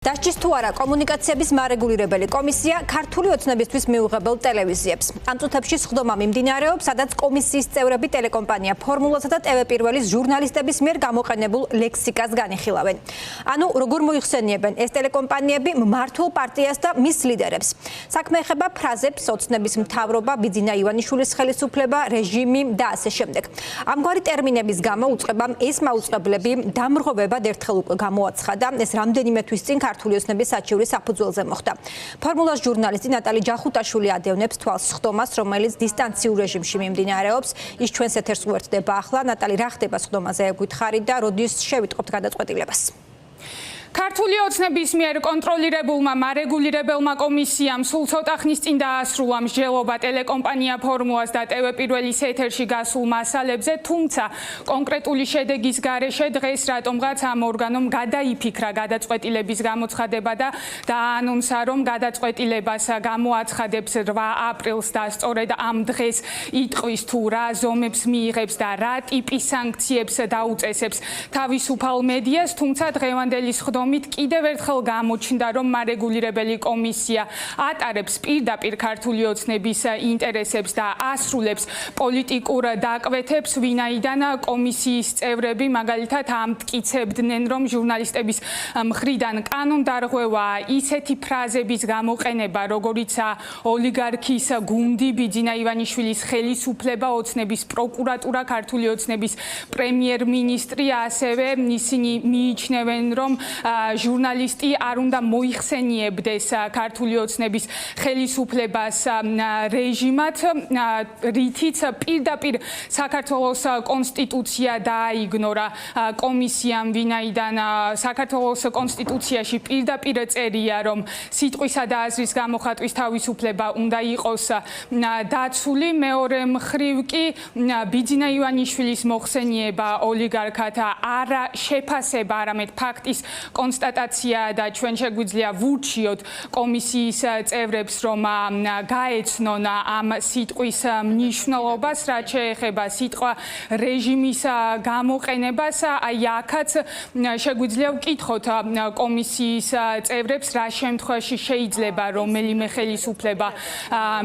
დასჭის თუ არა კომუნიკაციების მარეგულირებელი კომისია ქართული ოცნებისთვის მიუღებელ ტელევიზიებს. ამ წუთებში სხდომა მიმდინარეობს, სადაც კომისიის წევრები ტელეკომპანია ფორმულასა და TV პირველის ჟურნალისტების მიერ გამოყენებულ ლექსიკას განიხილავენ. ანუ როგორ მოიხსენიებენ ეს ტელეკომპანიები მმართველ პარტიას და მის ლიდერებს. საქმე ეხება ფრაზებს, ოცნების მთავრობა, ბიძინა ივანიშვილის ხელისუფლება, რეჟიმი და ასე შემდეგ. ამგვარი ტერმინების გამო უწყებამ ეს მაუწყებლები დამრღვევებად ერთხელ უკვე გამოაცხადა. ეს რამდენიმე თვის წინ ქართული ოცნების საჩივრის საფუძველზე მოხდა. ფორმულას ჟურნალისტი ნატალი ჯახუტაშვილი ადევნებს თვალს სხდომას, რომელიც დისტანციურ რეჟიმში მიმდინარეობს. ის ჩვენს ეთერს უერთდება ახლა. ნატალი, რა ხდება სხდომაზე გვითხარი და როდის შევიტყობთ გადაწყვეტილებას? ქართული ოცნების მიერ კონტროლირებულმა მარეგულირებელმა კომისიამ სულ ცოტა ხნის წინ დაასრულა მსჯელობა ტელეკომპანია ფორმულას და TV პირველის ეთერში გასულ მასალებზე, თუმცა კონკრეტული შედეგის გარეშე დღეს რატომღაც ამ ორგანომ გადაიფიქრა გადაწყვეტილების გამოცხადება და დაანონსა, რომ გადაწყვეტილებას გამოაცხადებს 8 აპრილს და სწორედ ამ დღეს იტყვის თუ რა ზომებს მიიღებს და რა ტიპის სანქციებს დაუწესებს თავისუფალ მედიას, თუმცა დღევანდელი კიდევ ერთხელ გამოჩნდა, რომ მარეგულირებელი კომისია ატარებს პირდაპირ ქართული ოცნების ინტერესებს და ასრულებს პოლიტიკურ დაკვეთებს, ვინაიდან კომისიის წევრები მაგალითად ამტკიცებდნენ, რომ ჟურნალისტების მხრიდან კანონდარღვევაა ისეთი ფრაზების გამოყენება, როგორიცაა ოლიგარქის გუნდი, ბიძინა ივანიშვილის ხელისუფლება, ოცნების პროკურატურა, ქართული ოცნების პრემიერ-მინისტრი, ასევე ისინი მიიჩნევენ, რომ ჟურნალისტი არ უნდა მოიხსენიებდეს ქართული ოცნების ხელისუფლებას რეჟიმად, რითიც პირდაპირ საქართველოს კონსტიტუცია დააიგნორა კომისიამ, ვინაიდან საქართველოს კონსტიტუციაში პირდაპირ წერია, რომ სიტყვისა და აზრის გამოხატვის თავისუფლება უნდა იყოს დაცული. მეორე მხრივ კი ბიძინა ივანიშვილის მოხსენიება ოლიგარქად არა შეფასება, არამედ ფაქტის კონსტატაცია და ჩვენ შეგვიძლია ვურჩიოთ კომისიის წევრებს, რომ გაეცნონ ამ სიტყვის მნიშვნელობას, რაც შეეხება სიტყვა რეჟიმის გამოყენებას. აი აქაც შეგვიძლია ვკითხოთ კომისიის წევრებს, რა შემთხვევაში შეიძლება რომელიმე ხელისუფლება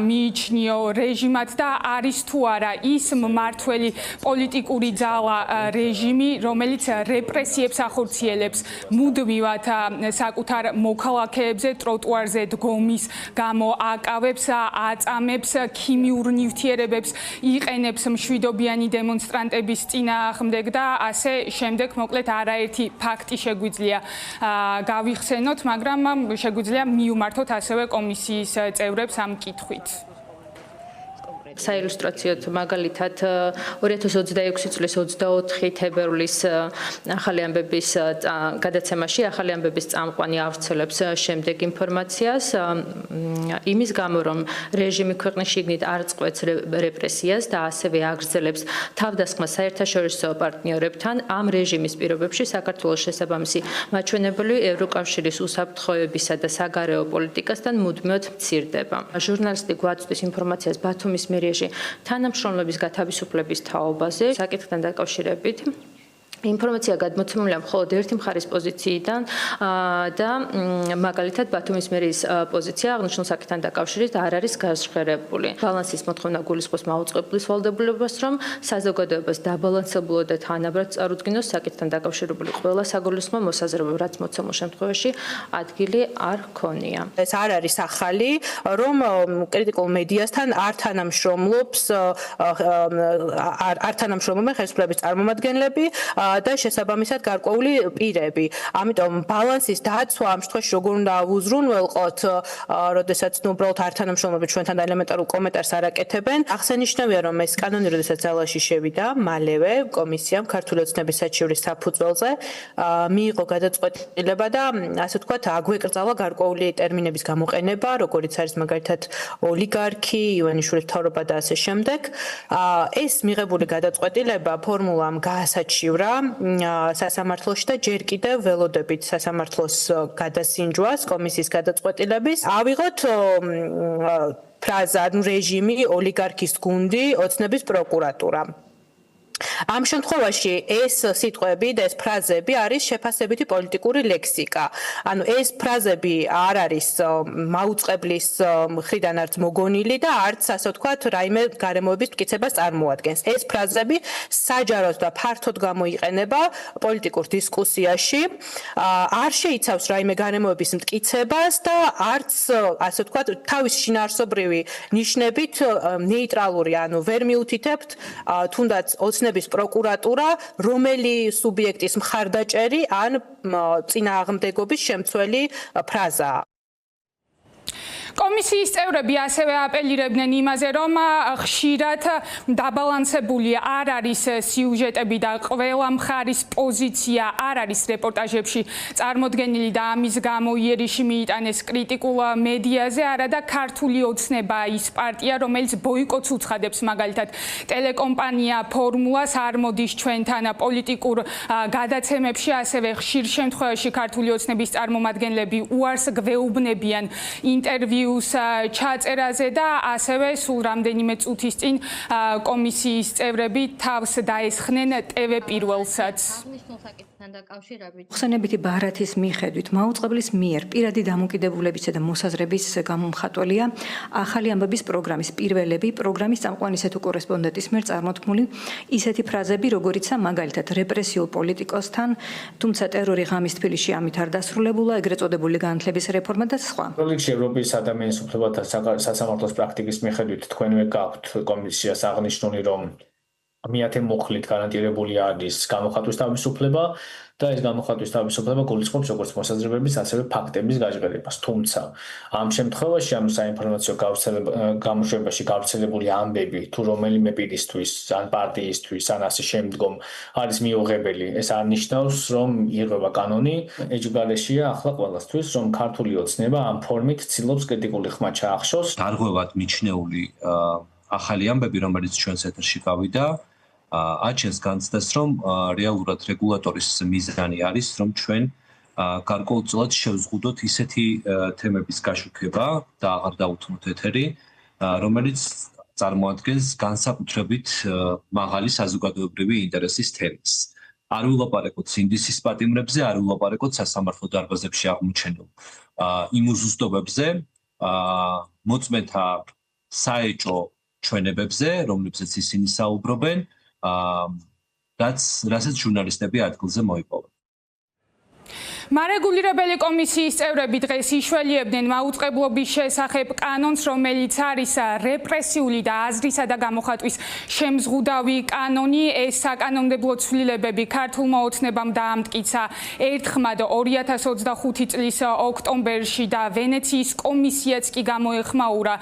მიიჩნიო რეჟიმად და არის თუ არა ის მმართველი პოლიტიკური ძალა რეჟიმი, რომელიც რეპრესიებს ახორციელებს მუდმივად საკუთარ მოქალაქეებზე ტროტუარზე დგომის გამო აკავებს, აწამებს, ქიმიურ ნივთიერებებს იყენებს მშვიდობიანი დემონსტრანტების წინააღმდეგ და ასე შემდეგ. მოკლედ არაერთი ფაქტი შეგვიძლია გავიხსენოთ, მაგრამ შეგვიძლია მიუმართოთ ასევე კომისიის წევრებს ამ კითხვით. საილუსტრაციოდ მაგალითად 2026 წლის 24 თებერვლის ახალი ამბების გადაცემაში ახალი ამბების წამყვანი ავრცელებს შემდეგ ინფორმაციას იმის გამო, რომ რეჟიმი ქვეყნის შიგნით არ წყვეტს რეპრესიას და ასევე აგრძელებს თავდასხმას საერთაშორისო პარტნიორებთან, ამ რეჟიმის პირობებში საქართველოს შესაბამისი მაჩვენებელი ევროკავშირის უსაფრთხოებისა და საგარეო პოლიტიკასთან მუდმივად მცირდება. ჟურნალისტი გვაწვდის ინფორმაციას ბათუმის თანამშრომლების გათავისუფლების თაობაზე საკითხთან დაკავშირებით. ინფორმაცია გადმოცემულია მხოლოდ ერთი მხარის პოზიციიდან და მაგალითად ბათუმის მერის პოზიცია აღნიშნულ საკითხთან დაკავშირებით არ არის გაზღერებული. ბალანსის მოთხოვნა გულისხმობს მაუწყებლის ვალდებულებას, რომ საზოგადოებას დაბალანსებულად და თანაბრად წარუდგინოს საკითხთან დაკავშირებული ყველა საგულისხმო მოსაზრება, რაც მოცემულ შემთხვევაში ადგილი არ ჰქონია. ეს არ არის ახალი, რომ კრიტიკულ მედიასთან არ თანამშრომლობენ ხელისუფლების წარმომადგენლები და შესაბამისად გარკვეული პირები. ამიტომ ბალანსის დაცვა ამ შემთხვევაში როგორ უნდა უზრუნველყოთ, როდესაც უბრალოდ არ თანამშრომლობენ ჩვენთან და ელემენტარულ კომენტარს არ აკეთებენ. აღსანიშნავია, რომ ეს კანონი როდესაც ძალაში შევიდა, მალევე კომისიამ ქართული ოცნების საჩივრის საფუძველზე მიიღო გადაწყვეტილება და ასე ვთქვათ, აგვეკრძალა გარკვეული ტერმინების გამოყენება, როგორიც არის მაგალითად ოლიგარქი, ივანიშვილის მთავრობა და ასე შემდეგ. ეს მიღებული გადაწყვეტილება ფორმულამ გაასაჩივრა სასამართლოში და ჯერ კიდევ ველოდებით სასამართლოს გადასინჯვას კომისიის გადაწყვეტილების. ავიღოთ ფრაზა რეჟიმი, ოლიგარქის გუნდი, ოცნების პროკურატურა. ამ შემთხვევაში ეს სიტყვები და ეს ფრაზები არის შეფასებითი პოლიტიკური ლექსიკა. ანუ ეს ფრაზები არ არის მაუწყებლის მხრიდან არც მოგონილი და არც ასე ვთქვათ რაიმე გარემოების მტკიცებას წარმოადგენს. ეს ფრაზები საჯაროდ და ფართოდ გამოიყენება პოლიტიკურ დისკუსიაში, არ შეიცავს რაიმე გარემოების მტკიცებას და არც ასე ვთქვათ თავის შინაარსობრივი ნიშნებით ნეიტრალური, ანუ ვერ მიუთითებთ თუნდაც ოცნების პროკურატურა რომელი სუბიექტის მხარდაჭერი ან წინააღმდეგობის შემცველი ფრაზაა. კომისიის წევრები ასევე აპელირებდნენ იმაზე, რომ ხშირად დაბალანსებული არ არის სიუჟეტები და ყველა მხარის პოზიცია არ არის რეპორტაჟებში წარმოდგენილი და ამის გამო იერიში მიიტანეს კრიტიკულ მედიაზე, არადა ქართული ოცნება ის პარტია, რომელიც ბოიკოტს უცხადებს, მაგალითად ტელეკომპანია ფორმულას არ მოდის ჩვენთან პოლიტიკურ გადაცემებში, ასევე ხშირ შემთხვევაში ქართული ოცნების წარმომადგენლები უარს გვეუბნებიან ინტერვიუს ჩაწერაზე და ასევე სულ რამდენიმე წუთის წინ კომისიის წევრები თავს დაესხნენ TV პირველსაც. ხსენებითი ბარათის მიხედვით მაუწყებლის მიერ პირადი დამოკიდებულებისა და მოსაზრების გამომხატველია ახალი ამბების პროგრამის პირველები პროგრამის წამყვანისა თუ კორესპონდენტის მიერ წარმოთქმული ისეთი ფრაზები, როგორიცაა მაგალითად რეპრესიულ პოლიტიკოსთან, თუმცა ტერორი ღამის თბილისში ამით არ დასრულებულა, ეგრეთ წოდებული განათლების რეფორმა და სხვა. როლიქში ევროპის ადამიანის უფლებათა სასამართლოს პრაქტიკის მიხედვით თქვენვე გაქვთ კომისიას აღნიშნული, რომ მეათე მუხლით გარანტირებული არის გამოხატვის თავისუფლება და ეს გამოხატვის თავისუფლება გულისხმობს როგორც მოსაზრებების, ასევე ფაქტების გაჟღერებას. თუმცა ამ შემთხვევაში ამ საინფორმაციო გამოშვებაში გავრცელებული ამბები თუ რომელიმე პირისთვის, ან პარტიისთვის, ან ასე შემდგომ არის მიუღებელი, ეს არ ნიშნავს, რომ იღება კანონი. ეჯგარეშია ახლა ყველასთვის, რომ ქართული ოცნება ამ ფორმით ცდილობს კრიტიკული ხმა ჩაახშოს. გარღვევად მიჩნეული ახალი ამბები, რომელიც ჩვენს ეთერში გავიდა, აჩენს განცდას, რომ რეალურად რეგულატორის მიზანი არის, რომ ჩვენ გარკვეულწილად შევზღუდოთ ისეთი თემების გაშუქება და აღარ დაუთმოთ ეთერი, რომელიც წარმოადგენს განსაკუთრებით მაღალი საზოგადოებრივი ინტერესის თემას. არ ვილაპარაკოთ სინდისის პატიმრებზე, არ ვილაპარაკოთ სასამართლო დარბაზებში აღმოჩენილ იმ უზუსტობებზე, მოწმეთა საეჭო ჩვენებებზე, რომლებზეც ისინი საუბრობენ, რასაც ჟურნალისტები ადგილზე მოიპოვენ. მარეგულირებელი კომისიის წევრები დღეს იშველიებდნენ მაუწყებლობის შესახებ კანონს, რომელიც არის რეპრესიული და აზრისა და გამოხატვის შემზღუდავი კანონი. ეს საკანონმდებლო ცვლილებები ქართულმა ოცნებამ დაამტკიცა ერთხმად 2025 წლის ოქტომბერში და ვენეციის კომისიაც კი გამოეხმაურა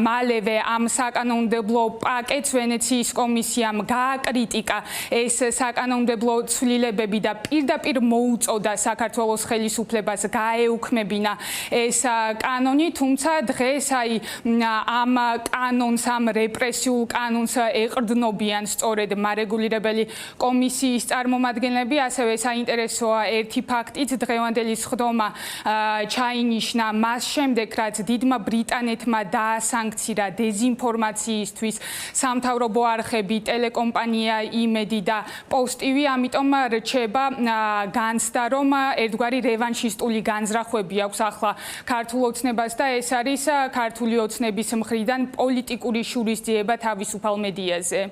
მალევე ამ საკანონმდებლო პაკეტს. ვენეციის კომისიამ გააკრიტიკა ეს საკანონმდებლო ცვლილებები და პირდაპირ მოუწოდა საქართველოს ხელისუფლებას გაეუქმებინა ეს კანონი, თუმცა დღეს ამ კანონს, ამ რეპრესიულ კანონს ეყრდნობიან სწორედ მარეგულირებელი კომისიის წარმომადგენლები. ასევე საინტერესოა ერთი ფაქტიც, დღევანდელი სხდომა ჩაინიშნა მას შემდეგ, რაც დიდმა ბრიტანეთმა დაასანქცირა დეზინფორმაციისთვის სამთავრობო არხები, ტელეკომპანია იმედი და პოსტივი, ამიტომ რჩება განცდა, რომ ერთგვარი რევანშისტული განზრახვები აქვს ახლა ქართულ ოცნებას და ეს არის ქართული ოცნების მხრიდან პოლიტიკური შურისძიება თავისუფალ მედიაზე.